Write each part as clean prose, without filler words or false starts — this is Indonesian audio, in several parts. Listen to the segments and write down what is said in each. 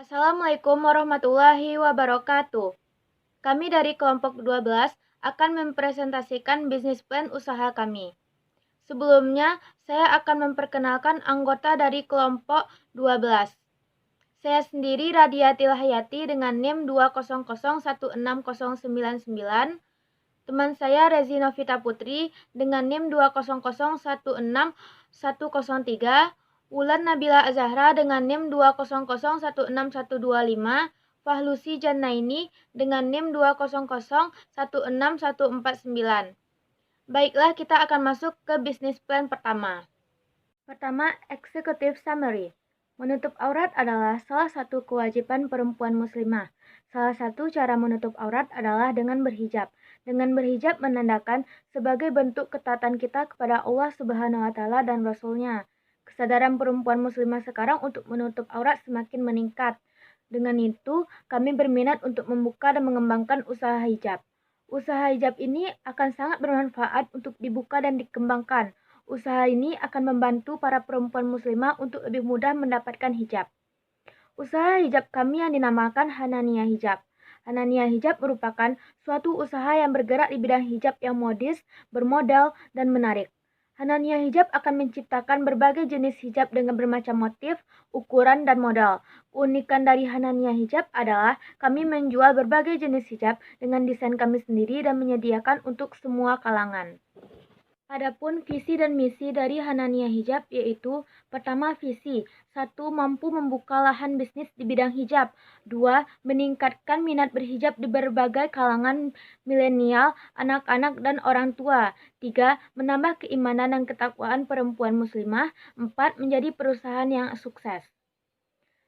Assalamualaikum warahmatullahi wabarakatuh. Kami dari kelompok 12 akan mempresentasikan bisnis plan usaha kami. Sebelumnya, saya akan memperkenalkan anggota dari kelompok 12. Saya sendiri Radiatil Hayati dengan NIM 2001699. Teman saya Rezi Novita Putri dengan NIM 200161103. Wulan Nabila Azahra dengan NIM 200161125. Fahlusi Jannaini dengan NIM 200161499. Baiklah, kita akan masuk ke bisnis plan pertama. Pertama, Executive Summary. Menutup aurat adalah salah satu kewajiban perempuan muslimah. Salah satu cara menutup aurat adalah dengan berhijab. Dengan berhijab menandakan sebagai bentuk ketaatan kita kepada Allah Subhanahu wa Ta'ala dan Rasul-Nya. Kesadaran perempuan muslimah sekarang untuk menutup aurat semakin meningkat. Dengan itu, kami berminat untuk membuka dan mengembangkan usaha hijab. Usaha hijab ini akan sangat bermanfaat untuk dibuka dan dikembangkan. Usaha ini akan membantu para perempuan muslimah untuk lebih mudah mendapatkan hijab. Usaha hijab kami yang dinamakan Hanania Hijab. Hanania Hijab merupakan suatu usaha yang bergerak di bidang hijab yang modis, bermodal, dan menarik. Hanania Hijab akan menciptakan berbagai jenis hijab dengan bermacam motif, ukuran, dan modal. Keunikan dari Hanania Hijab adalah kami menjual berbagai jenis hijab dengan desain kami sendiri dan menyediakan untuk semua kalangan. Adapun visi dan misi dari Hanania Hijab yaitu: pertama, visi 1. Mampu membuka lahan bisnis di bidang hijab. 2. Meningkatkan minat berhijab di berbagai kalangan milenial, anak-anak, dan orang tua. 3. Menambah keimanan dan ketakwaan perempuan muslimah. 4. Menjadi perusahaan yang sukses.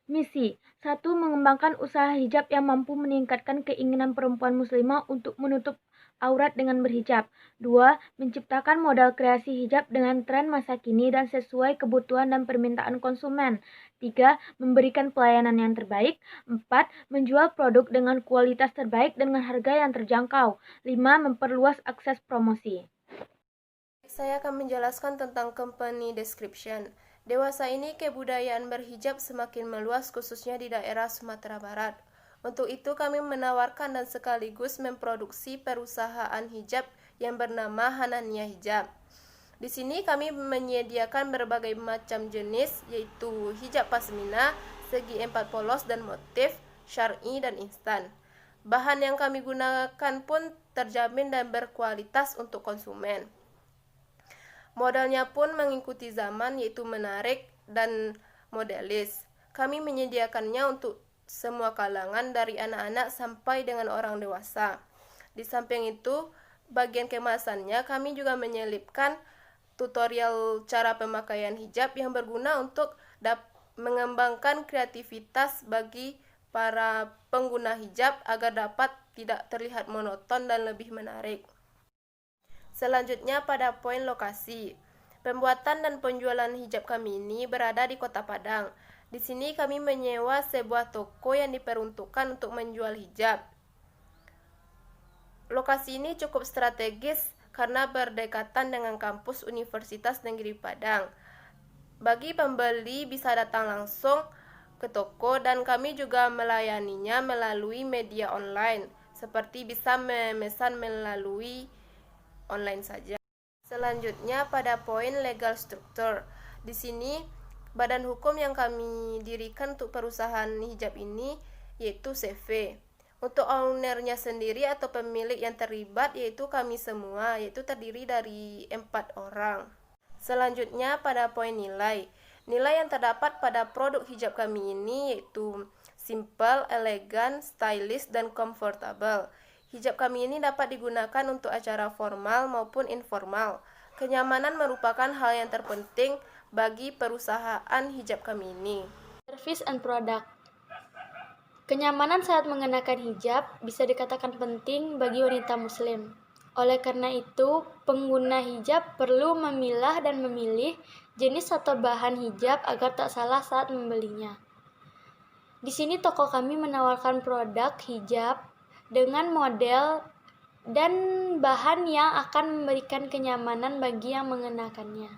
Misi 1. Mengembangkan usaha hijab yang mampu meningkatkan keinginan perempuan muslimah untuk menutup aurat dengan berhijab. 2. Menciptakan modal kreasi hijab dengan tren masa kini dan sesuai kebutuhan dan permintaan konsumen. 3. Memberikan pelayanan yang terbaik. 4. Menjual produk dengan kualitas terbaik dengan harga yang terjangkau. 5. Memperluas akses promosi. Saya akan menjelaskan tentang company description. Dewasa ini kebudayaan berhijab semakin meluas khususnya di daerah Sumatera Barat. Untuk itu kami menawarkan dan sekaligus memproduksi perusahaan hijab yang bernama Hanania Hijab. Di sini kami menyediakan berbagai macam jenis yaitu hijab pasmina, segi 4 polos dan motif, syar'i dan instan. Bahan yang kami gunakan pun terjamin dan berkualitas untuk konsumen. Modalnya pun mengikuti zaman yaitu menarik dan modelis. Kami menyediakannya untuk semua kalangan dari anak-anak sampai dengan orang dewasa. Di samping itu, bagian kemasannya kami juga menyelipkan tutorial cara pemakaian hijab yang berguna untuk mengembangkan kreativitas bagi para pengguna hijab agar dapat tidak terlihat monoton dan lebih menarik. Selanjutnya pada poin lokasi. Pembuatan dan penjualan hijab kami ini berada di Kota Padang. Di sini kami menyewa sebuah toko yang diperuntukkan untuk menjual hijab. Lokasi ini cukup strategis karena berdekatan dengan kampus Universitas Negeri Padang. Bagi pembeli bisa datang langsung ke toko dan kami juga melayaninya melalui media online, seperti bisa memesan melalui online saja. Selanjutnya pada poin legal structure. Di sini badan hukum yang kami dirikan untuk perusahaan hijab ini yaitu CV. Untuk ownernya sendiri atau pemilik yang terlibat yaitu kami semua, yaitu terdiri dari 4 orang. Selanjutnya pada poin nilai. Nilai yang terdapat pada produk hijab kami ini yaitu simple, elegan, stylish, dan comfortable. Hijab kami ini dapat digunakan untuk acara formal maupun informal. Kenyamanan merupakan hal yang terpenting bagi perusahaan hijab kami ini. Service and product. Kenyamanan saat mengenakan hijab bisa dikatakan penting bagi wanita muslim. Oleh karena itu, pengguna hijab perlu memilah dan memilih jenis atau bahan hijab agar tak salah saat membelinya. Di sini toko kami menawarkan produk hijab dengan model dan bahan yang akan memberikan kenyamanan bagi yang mengenakannya.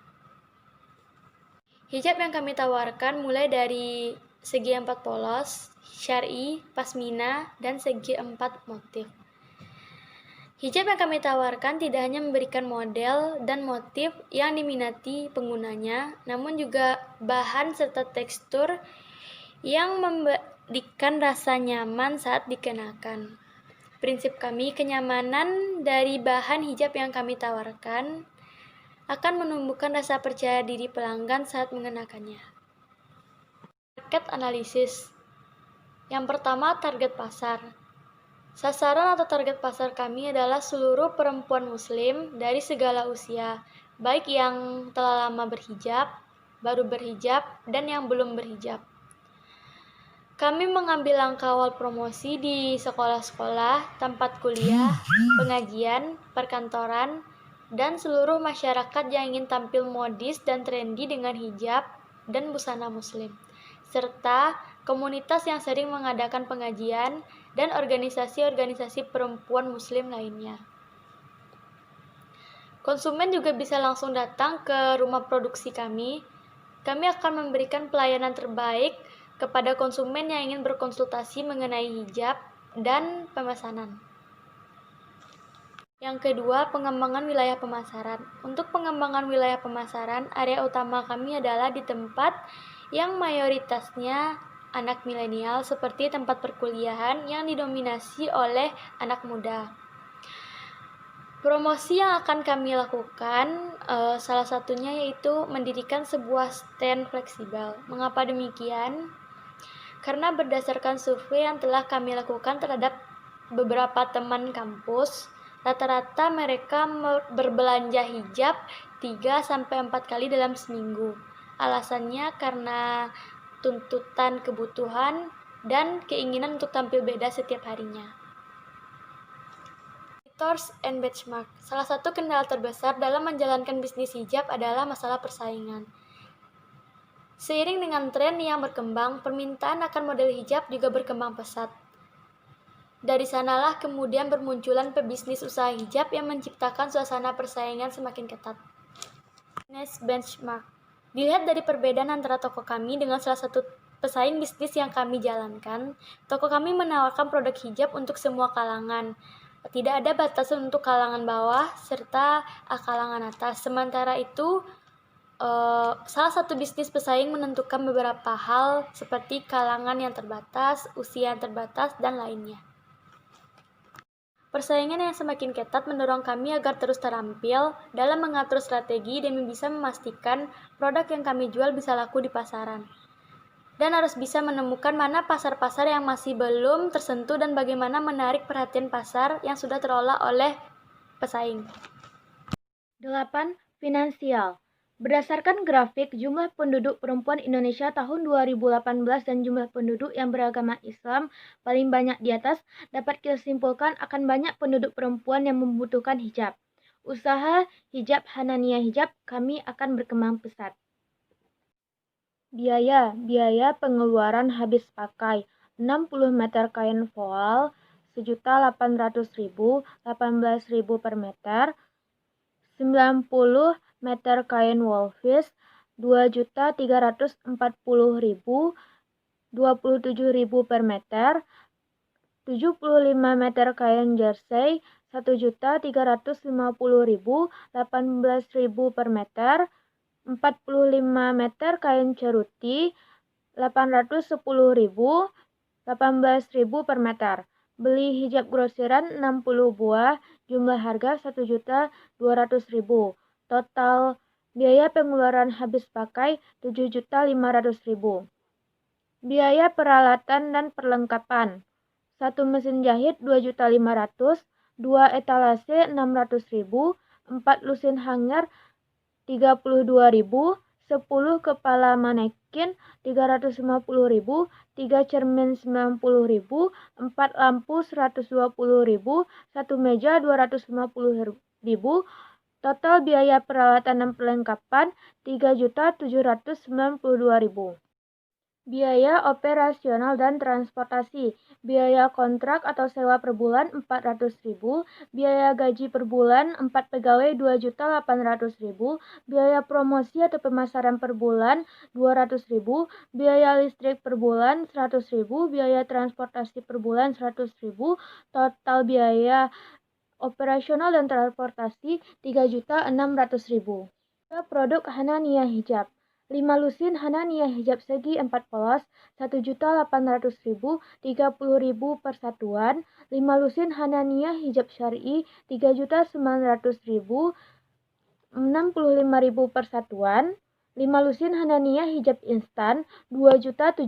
Hijab yang kami tawarkan mulai dari segi 4 polos, syar'i, pasmina, dan segi 4 motif. Hijab yang kami tawarkan tidak hanya memberikan model dan motif yang diminati penggunanya, namun juga bahan serta tekstur yang memberikan rasa nyaman saat dikenakan. Prinsip kami, kenyamanan dari bahan hijab yang kami tawarkan akan menumbuhkan rasa percaya diri pelanggan saat mengenakannya. Market analisis. Yang pertama, target pasar. Sasaran atau target pasar kami adalah seluruh perempuan muslim dari segala usia, baik yang telah lama berhijab, baru berhijab, dan yang belum berhijab. Kami mengambil langkah awal promosi di sekolah-sekolah, tempat kuliah, pengajian, perkantoran, dan seluruh masyarakat yang ingin tampil modis dan trendy dengan hijab dan busana muslim, serta komunitas yang sering mengadakan pengajian dan organisasi-organisasi perempuan muslim lainnya. Konsumen juga bisa langsung datang ke rumah produksi kami. Kami akan memberikan pelayanan terbaik kepada konsumen yang ingin berkonsultasi mengenai hijab dan pemesanan. Yang kedua, pengembangan wilayah pemasaran. Untuk pengembangan wilayah pemasaran, area utama kami adalah di tempat yang mayoritasnya anak milenial, seperti tempat perkuliahan yang didominasi oleh anak muda. Promosi yang akan kami lakukan, salah satunya yaitu mendirikan sebuah stand fleksibel. Mengapa demikian? Karena berdasarkan survei yang telah kami lakukan terhadap beberapa teman kampus, rata-rata mereka berbelanja hijab 3-4 kali dalam seminggu. Alasannya karena tuntutan kebutuhan dan keinginan untuk tampil beda setiap harinya. Indicators and benchmark. Salah satu kendala terbesar dalam menjalankan bisnis hijab adalah masalah persaingan. Seiring dengan tren yang berkembang, permintaan akan model hijab juga berkembang pesat. Dari sanalah kemudian bermunculan pebisnis usaha hijab yang menciptakan suasana persaingan semakin ketat. Next benchmark. Dilihat dari perbedaan antara toko kami dengan salah satu pesaing bisnis yang kami jalankan, toko kami menawarkan produk hijab untuk semua kalangan. Tidak ada batasan untuk kalangan bawah serta kalangan atas. Sementara itu, salah satu bisnis pesaing menentukan beberapa hal seperti kalangan yang terbatas, usia yang terbatas, dan lainnya. Persaingan yang semakin ketat mendorong kami agar terus terampil dalam mengatur strategi demi bisa memastikan produk yang kami jual bisa laku di pasaran. Dan harus bisa menemukan mana pasar-pasar yang masih belum tersentuh dan bagaimana menarik perhatian pasar yang sudah terolah oleh pesaing. 8. Finansial. Berdasarkan grafik jumlah penduduk perempuan Indonesia tahun 2018 dan jumlah penduduk yang beragama Islam paling banyak di atas, dapat kita simpulkan akan banyak penduduk perempuan yang membutuhkan hijab. Usaha hijab Hanania Hijab kami akan berkembang pesat. Biaya pengeluaran habis pakai 60 meter kain voal 1.800.000, 18.000 per meter. 90 meter kain wolfish 2.340.000, 27.000 per meter. 75 meter kain jersey 1.350.000, 18.000 per meter. 45 meter kain ceruti 810.000, 18.000 per meter. Beli hijab grosiran 60 buah, jumlah harga 1.200.000. Total biaya pengeluaran habis pakai 7.500.000. Biaya peralatan dan perlengkapan. 1 mesin jahit 2.500.000, 2 etalase 600.000, 4 lusin hanger 32.000, 10 kepala manekin 350.000, 3 cermin 90.000, 4 lampu 120.000, 1 meja 250.000. Total biaya peralatan dan perlengkapan 3.792.000. Biaya operasional dan transportasi, biaya kontrak atau sewa per bulan 400.000, biaya gaji per bulan 4 pegawai 2.800.000, biaya promosi atau pemasaran per bulan 200.000, biaya listrik per bulan 100.000, biaya transportasi per bulan 100.000, total biaya operasional dan transportasi 3.600.000. Produk Hanania Hijab 5 lusin Hanania hijab segi 4 polos 1.800.000 30.000 per satuan. 5 lusin Hanania hijab syar'i 3.900.000 65.000 per satuan. 5 lusin Hanania hijab instan 2.700.000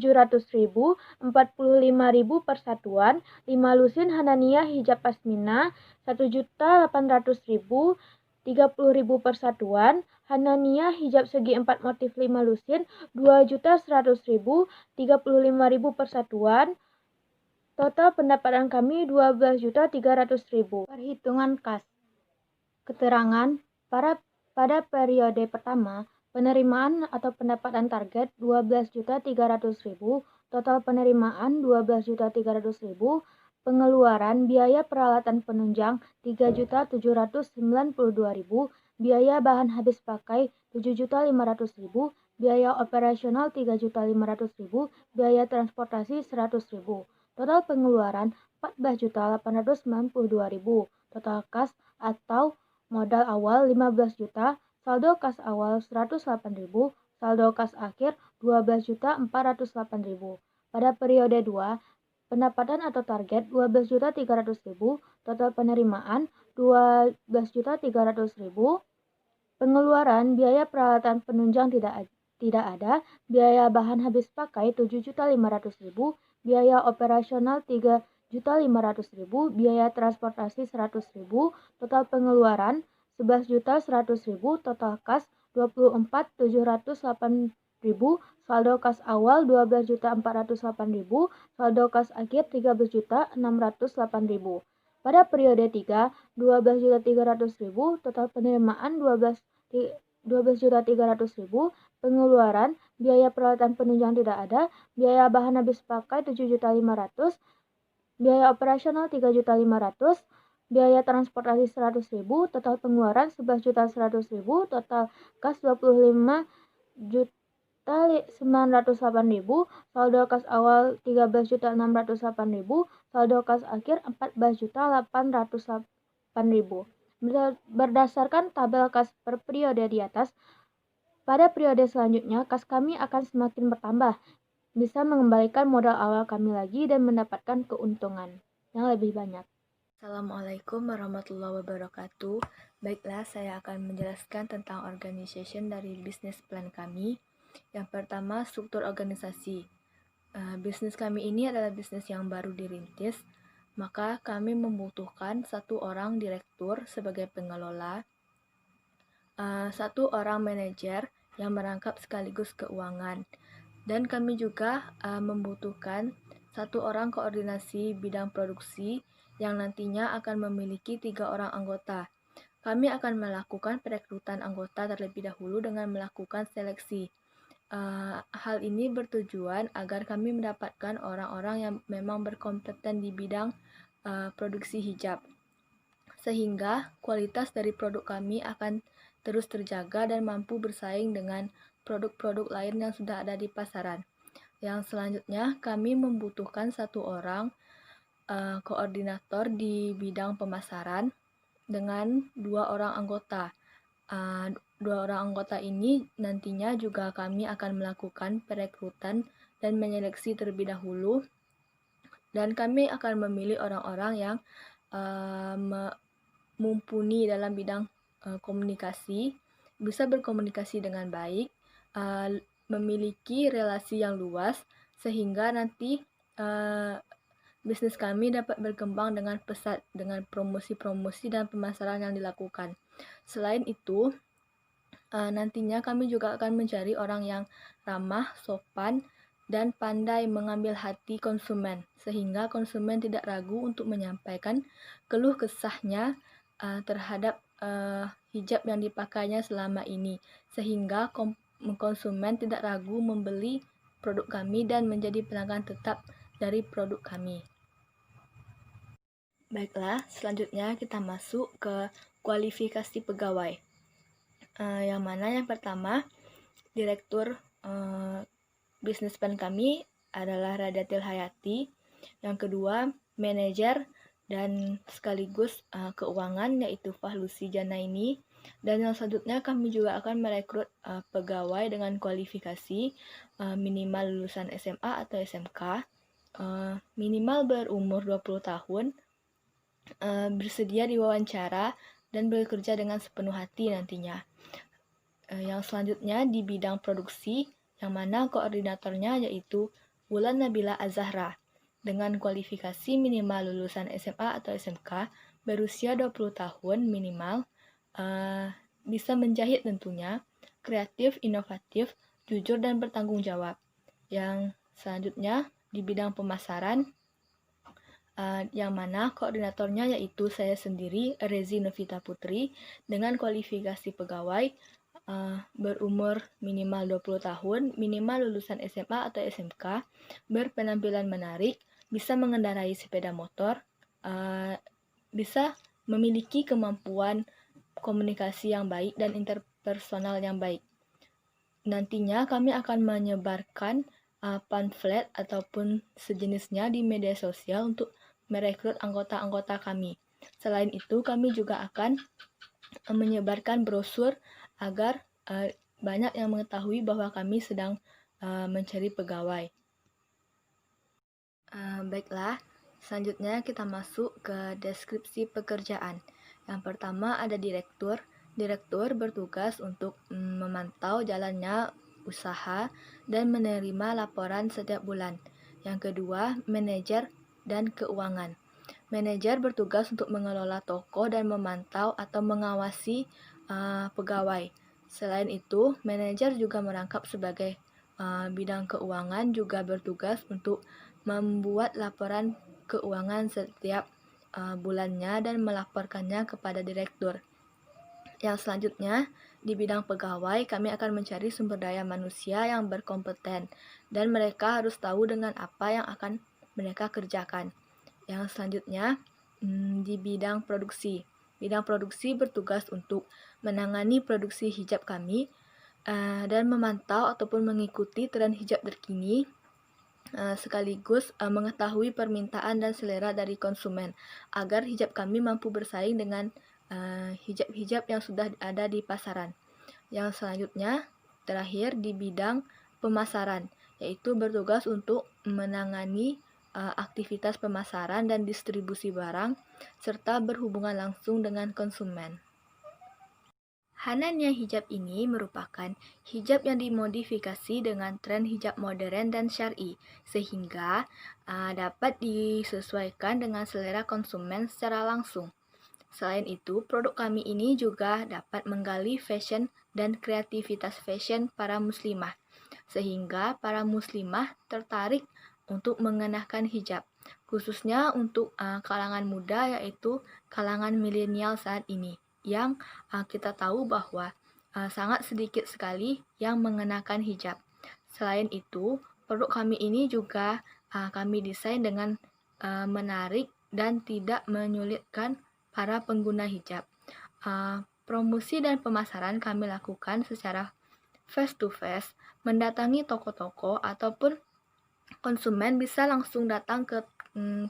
45.000 per satuan. 5 lusin Hanania hijab pasmina 1.800.000 30.000 per satuan. Hanania hijab segi 4 motif 5 lusin 2.100.000 35.000 per satuan. Total pendapatan kami 12.300.000. Perhitungan kas. Keterangan pada periode pertama, penerimaan atau pendapatan target 12.300.000, total penerimaan 12.300.000, pengeluaran biaya peralatan penunjang 3.792.000, biaya bahan habis pakai 7.500.000, biaya operasional 3.500.000, biaya transportasi 100.000. Total pengeluaran 14.892.000. Total kas atau modal awal 15 juta, saldo kas awal 108.000, saldo kas akhir 12.408.000. Pada periode 2, pendapatan atau target 12.300.000, total penerimaan 12.300.000, pengeluaran biaya peralatan penunjang tidak ada, biaya bahan habis pakai 7.500.000, biaya operasional 3.500.000, biaya transportasi 100.000, total pengeluaran 11.100.000, total kas 24.708.000, saldo kas awal 12.408.000, saldo kas akhir 13.608.000. Pada periode 3, 12.300.000, total penerimaan 12.300.000, pengeluaran biaya peralatan penunjang tidak ada, biaya bahan habis pakai 7.500.000, biaya operasional 3.500.000, biaya transportasi 100.000, total pengeluaran 11.100.000, total kas 25.908.000, saldo kas awal 13.608.000, saldo kas akhir 14.808.000. Berdasarkan tabel kas per periode di atas, pada periode selanjutnya kas kami akan semakin bertambah, bisa mengembalikan modal awal kami lagi dan mendapatkan keuntungan yang lebih banyak. Assalamualaikum warahmatullahi wabarakatuh. Baiklah, saya akan menjelaskan tentang organization dari business plan kami. Yang pertama, struktur organisasi. Bisnis kami ini adalah bisnis yang baru dirintis, maka kami membutuhkan 1 orang direktur sebagai pengelola, 1 orang manajer yang merangkap sekaligus keuangan, dan kami juga membutuhkan 1 orang koordinasi bidang produksi yang nantinya akan memiliki 3 orang anggota. Kami akan melakukan perekrutan anggota terlebih dahulu dengan melakukan seleksi. Hal ini bertujuan agar kami mendapatkan orang-orang yang memang berkompeten di bidang produksi hijab, sehingga kualitas dari produk kami akan terus terjaga dan mampu bersaing dengan produk-produk lain yang sudah ada di pasaran. Yang selanjutnya, kami membutuhkan 1 orang koordinator di bidang pemasaran dengan 2 orang anggota. 2 orang anggota ini nantinya juga kami akan melakukan perekrutan dan menyeleksi terlebih dahulu, dan kami akan memilih orang-orang yang mumpuni dalam bidang komunikasi, bisa berkomunikasi dengan baik, memiliki relasi yang luas, sehingga nanti bisnis kami dapat berkembang dengan pesat dengan promosi-promosi dan pemasaran yang dilakukan. Selain itu, nantinya kami juga akan mencari orang yang ramah, sopan, dan pandai mengambil hati konsumen, sehingga konsumen tidak ragu untuk menyampaikan keluh kesahnya terhadap hijab yang dipakainya selama ini, sehingga konsumen tidak ragu membeli produk kami dan menjadi pelanggan tetap dari produk kami. Baiklah, selanjutnya kita masuk ke kualifikasi pegawai. Yang mana yang pertama, Direktur bisnis plan kami adalah Radatil Hayati. Yang kedua, manajer dan sekaligus keuangan yaitu Fahlusi Janaini. Dan yang selanjutnya kami juga akan merekrut pegawai dengan kualifikasi minimal lulusan SMA atau SMK, minimal berumur 20 tahun, bersedia diwawancara dan bekerja dengan sepenuh hati nantinya. Yang selanjutnya di bidang produksi, yang mana koordinatornya yaitu Wulan Nabila Azahra dengan kualifikasi minimal lulusan SMA atau SMK, berusia 20 tahun minimal, bisa menjahit tentunya, kreatif, inovatif, jujur dan bertanggung jawab. Yang selanjutnya di bidang pemasaran, yang mana koordinatornya yaitu saya sendiri, Rezi Novita Putri, dengan kualifikasi pegawai berumur minimal 20 tahun, minimal lulusan SMA atau SMK, berpenampilan menarik, bisa mengendarai sepeda motor, bisa memiliki kemampuan komunikasi yang baik dan interpersonal yang baik. Nantinya kami akan menyebarkan pamflet ataupun sejenisnya di media sosial untuk merekrut anggota-anggota kami. Selain itu, kami juga akan menyebarkan brosur agar banyak yang mengetahui bahwa kami sedang mencari pegawai. Baiklah, selanjutnya kita masuk ke deskripsi pekerjaan. Yang pertama ada direktur. Direktur bertugas untuk memantau jalannya usaha dan menerima laporan setiap bulan. Yang kedua, manajer dan keuangan. Manajer bertugas untuk mengelola toko dan memantau atau mengawasi pegawai. Selain itu, manajer juga merangkap sebagai bidang keuangan, juga bertugas untuk membuat laporan keuangan setiap bulannya dan melaporkannya kepada direktur. Yang selanjutnya, di bidang pegawai, kami akan mencari sumber daya manusia yang berkompeten dan mereka harus tahu dengan apa yang akan mereka kerjakan. Yang selanjutnya, di bidang produksi. Bidang produksi bertugas untuk menangani produksi hijab kami dan memantau ataupun mengikuti tren hijab terkini, sekaligus mengetahui permintaan dan selera dari konsumen agar hijab kami mampu bersaing dengan hijab-hijab yang sudah ada di pasaran. Yang selanjutnya, terakhir di bidang pemasaran, yaitu bertugas untuk menangani aktivitas pemasaran dan distribusi barang, serta berhubungan langsung dengan konsumen. Hananya hijab ini merupakan hijab yang dimodifikasi dengan tren hijab modern dan syar'i, sehingga dapat disesuaikan dengan selera konsumen secara langsung. Selain itu, produk kami ini juga dapat menggali fashion dan kreativitas fashion para muslimah, sehingga para muslimah tertarik untuk mengenakan hijab, khususnya untuk kalangan muda yaitu kalangan milenial saat ini, yang kita tahu bahwa sangat sedikit sekali yang mengenakan hijab. Selain itu, produk kami ini juga kami desain dengan menarik dan tidak menyulitkan para pengguna hijab. Promosi dan pemasaran kami lakukan secara face to face, mendatangi toko-toko ataupun konsumen bisa langsung datang ke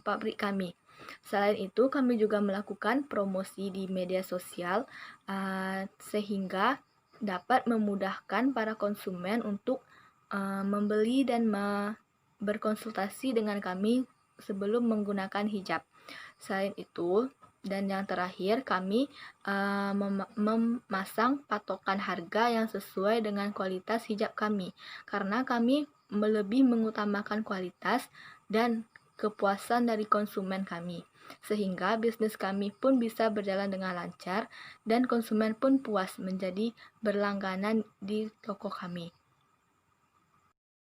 pabrik kami. Selain itu, kami juga melakukan promosi di media sosial sehingga dapat memudahkan para konsumen untuk membeli dan berkonsultasi dengan kami sebelum menggunakan hijab. Selain itu, dan yang terakhir, kami memasang patokan harga yang sesuai dengan kualitas hijab kami, karena kami lebih mengutamakan kualitas dan kepuasan dari konsumen kami, sehingga bisnis kami pun bisa berjalan dengan lancar dan konsumen pun puas menjadi berlangganan di toko kami.